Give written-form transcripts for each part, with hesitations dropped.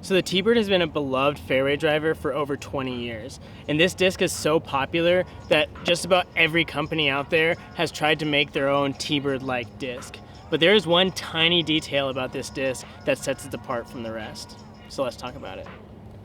So the Teebird has been a beloved fairway driver for over 20 years. And this disc is so popular that just about every company out there has tried to make their own Teebird-like disc. But there is one tiny detail about this disc that sets it apart from the rest. So let's talk about it.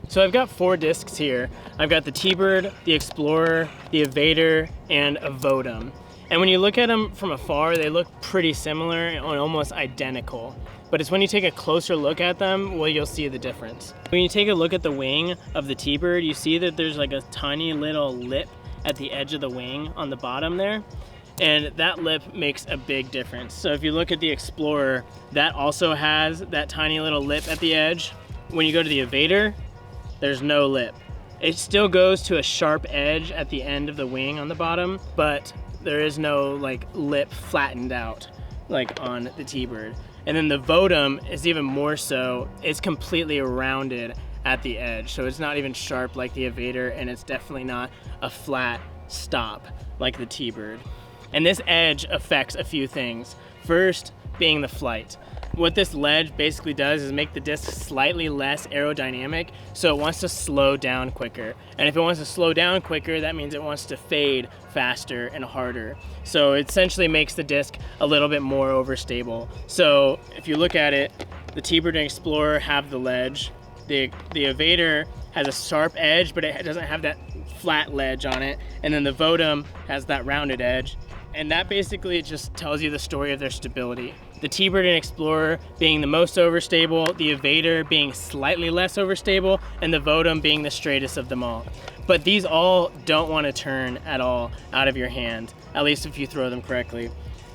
So I've got 4 discs here. I've got the Teebird, the Explorer, the Evader, and a Votum. And when you look at them from afar, they look pretty similar and almost identical. But it's when you take a closer look at them, well, you'll see the difference. When you take a look at the wing of the Teebird, you see that there's like a tiny little lip at the edge of the wing on the bottom there. And that lip makes a big difference. So if you look at the Explorer, that also has that tiny little lip at the edge. When you go to the Evader, there's no lip. It still goes to a sharp edge at the end of the wing on the bottom, but there is no like lip flattened out like on the Teebird. And then the Votum is even more so. It's completely rounded at the edge, so it's not even sharp like the Evader, and it's definitely not a flat stop like the Teebird. And this edge affects a few things. First, being the flight. What this ledge basically does is make the disc slightly less aerodynamic, so it wants to slow down quicker. And if it wants to slow down quicker, that means it wants to fade faster and harder. So it essentially makes the disc a little bit more overstable. So if you look at it, the Teebird and Explorer have the ledge. The Evader has a sharp edge, but it doesn't have that flat ledge on it. And then the Votum has that rounded edge. And that basically just tells you the story of their stability. The Teebird and Explorer being the most overstable, the Evader being slightly less overstable, and the Votum being the straightest of them all. But these all don't want to turn at all out of your hand, at least if you throw them correctly.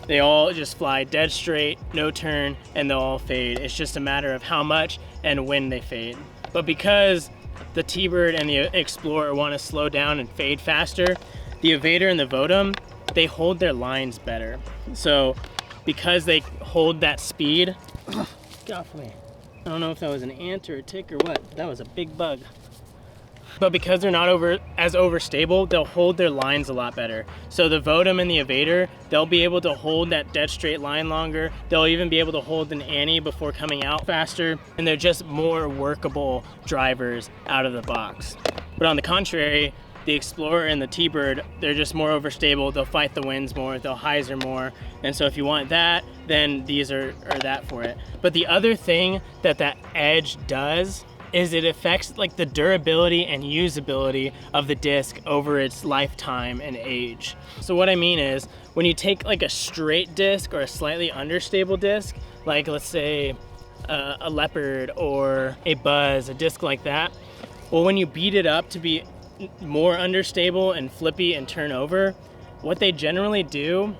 They all just fly dead straight, no turn, and they'll all fade. It's just a matter of how much and when they fade. But because the Teebird and the Explorer want to slow down and fade faster, the Evader and the Votum, they hold their lines better. So because they hold that speed, get off me. I don't know if that was an ant or a tick or what, but that was a big bug. But because they're not as overstable, they'll hold their lines a lot better. So the Votum and the Evader, they'll be able to hold that dead straight line longer. They'll even be able to hold an Annie before coming out faster. And they're just more workable drivers out of the box. But on the contrary, the Explorer and the Teebird, they're just more overstable. They'll fight the winds more, they'll hyzer more. And so if you want that, then these are that for it. But the other thing that edge does is it affects like the durability and usability of the disc over its lifetime and age. So what I mean is, when you take like a straight disc or a slightly understable disc, like let's say a Leopard or a Buzz, a disc like that, well, when you beat it up to be more understable and flippy and turn over, what they generally do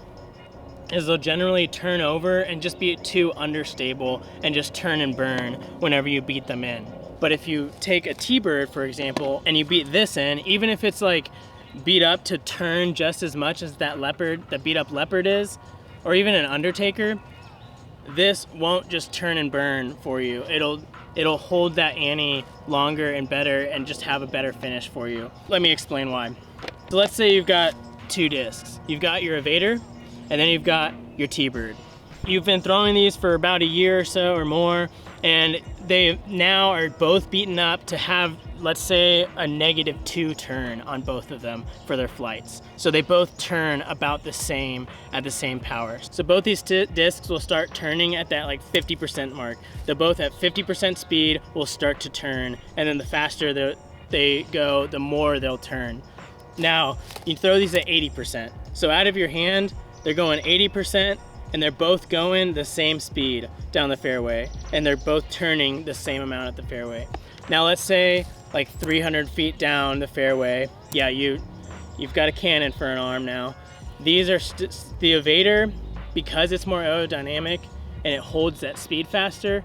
is they'll generally turn over and just be too understable and just turn and burn whenever you beat them in. But if you take a Teebird, for example, and you beat this in, even if it's like beat up to turn just as much as that beat up Leopard is, or even an Undertaker, this won't just turn and burn for you. It'll hold that Annie longer and better and just have a better finish for you. Let me explain why. So let's say you've got 2 discs. You've got your Evader, and then you've got your Teebird. You've been throwing these for about a year or so or more, and they now are both beaten up to have, let's say, a -2 turn on both of them for their flights. So they both turn about the same at the same power. So both these discs will start turning at that like 50% mark. They're both at 50% speed will start to turn, and then the faster they go, the more they'll turn. Now, you throw these at 80%. So out of your hand, they're going 80%, and they're both going the same speed down the fairway, and they're both turning the same amount at the fairway. Now let's say like 300 feet down the fairway, yeah, you've got a cannon for an arm now. These are the Evader, because it's more aerodynamic and it holds that speed faster,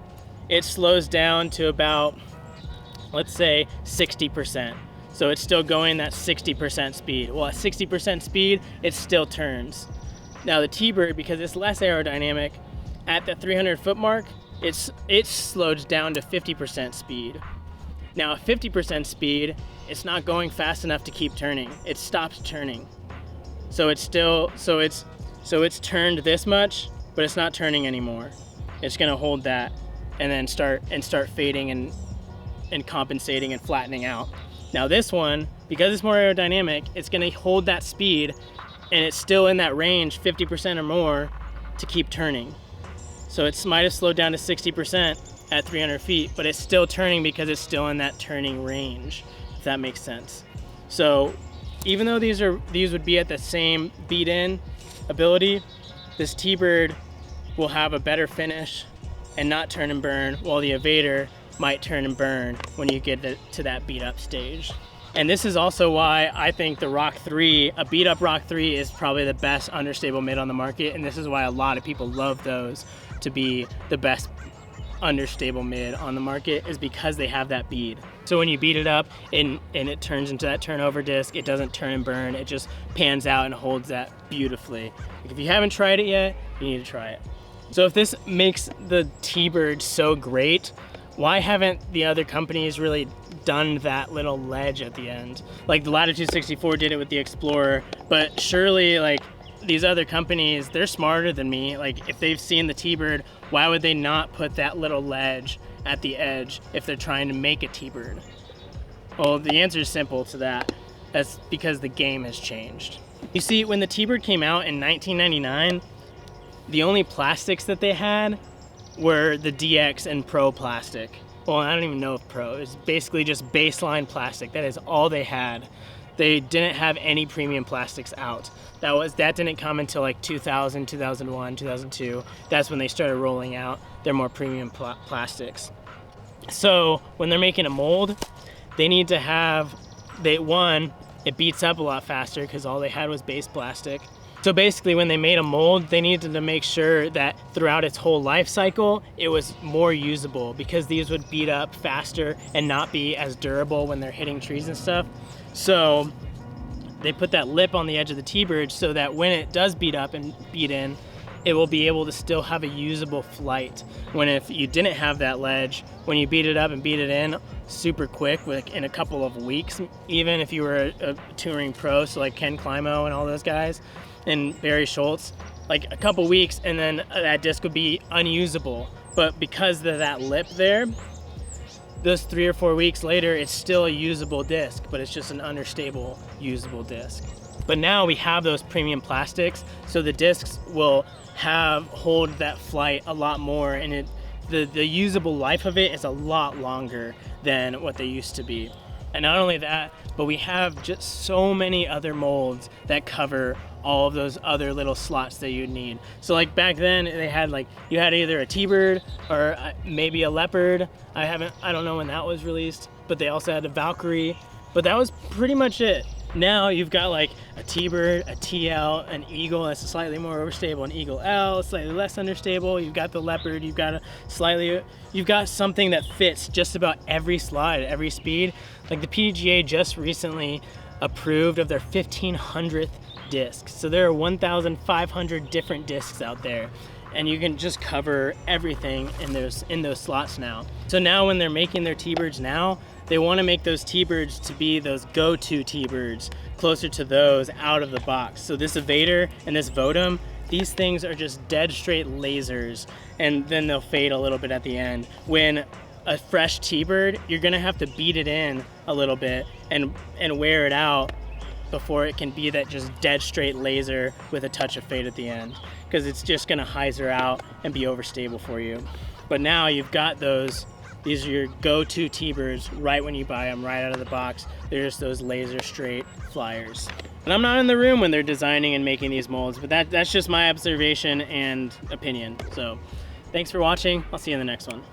it slows down to about, let's say, 60%. So it's still going that 60% speed. Well, at 60% speed, it still turns. Now the Teebird, because it's less aerodynamic, at the 300 foot mark, it slows down to 50% speed. Now at 50% speed, it's not going fast enough to keep turning. It stops turning. So it's turned this much, but it's not turning anymore. It's gonna hold that and then start fading and compensating and flattening out. Now this one, because it's more aerodynamic, it's gonna hold that speed and it's still in that range, 50% or more, to keep turning. So it might have slowed down to 60% at 300 feet, but it's still turning because it's still in that turning range, if that makes sense. So even though these would be at the same beat in ability, this Teebird will have a better finish and not turn and burn, while the Evader might turn and burn when you get to that beat up stage. And this is also why I think the Rock 3, a beat up Rock 3, is probably the best understable mid on the market, and this is why a lot of people love those to be the best understable mid on the market, is because they have that bead. So when you beat it up and it turns into that turnover disc, it doesn't turn and burn, it just pans out and holds that beautifully. Like if you haven't tried it yet, you need to try it. So if this makes the Teebird so great, why haven't the other companies really done that little ledge at the end? Like the Latitude 64 did it with the Explorer, but surely like these other companies, they're smarter than me. Like if they've seen the Teebird, why would they not put that little ledge at the edge if they're trying to make a Teebird? Well, the answer is simple to that. That's because the game has changed. You see, when the Teebird came out in 1999, the only plastics that they had were the DX and Pro plastic. Well, I don't even know if Pro. It's basically just baseline plastic. That is all they had. They didn't have any premium plastics out. That didn't come until like 2000, 2001, 2002. That's when they started rolling out their more premium plastics. So when they're making a mold, they need to have, it beats up a lot faster because all they had was base plastic. So basically when they made a mold, they needed to make sure that throughout its whole life cycle, it was more usable, because these would beat up faster and not be as durable when they're hitting trees and stuff. So they put that lip on the edge of the Teebird so that when it does beat up and beat in, it will be able to still have a usable flight. When if you didn't have that ledge, when you beat it up and beat it in super quick, like in a couple of weeks, even if you were a touring pro, so like Ken Climo and all those guys, and Barry Schultz, like a couple weeks and then that disc would be unusable. But because of that lip there, those 3 or 4 weeks later, it's still a usable disc, but it's just an understable usable disc. But now we have those premium plastics, so the discs will hold that flight a lot more, and the usable life of it is a lot longer than what they used to be. And not only that, but we have just so many other molds that cover all of those other little slots that you'd need. So like back then they had you had either a Teebird or maybe a Leopard. I don't know when that was released, but they also had a Valkyrie, but that was pretty much it. Now you've got like a Teebird, a TL, an Eagle that's slightly more overstable, an Eagle L, slightly less understable. You've got the Leopard, you've got something that fits just about every slide, every speed. Like the PDGA just recently approved of their 1500th disc. So there are 1,500 different discs out there, and you can just cover everything in those slots now. So now when they're making their Teebirds now, they want to make those Teebirds to be those go-to Teebirds, closer to those out of the box. So this Evader and this Votum, these things are just dead straight lasers, and then they'll fade a little bit at the end. When a fresh Teebird, you're gonna have to beat it in a little bit and wear it out before it can be that just dead straight laser with a touch of fade at the end, because it's just gonna hyzer out and be overstable for you. But now you've got these are your go-to Teebirds right when you buy them, right out of the box. They're just those laser straight flyers. And I'm not in the room when they're designing and making these molds, but that's just my observation and opinion. So thanks for watching. I'll see you in the next one.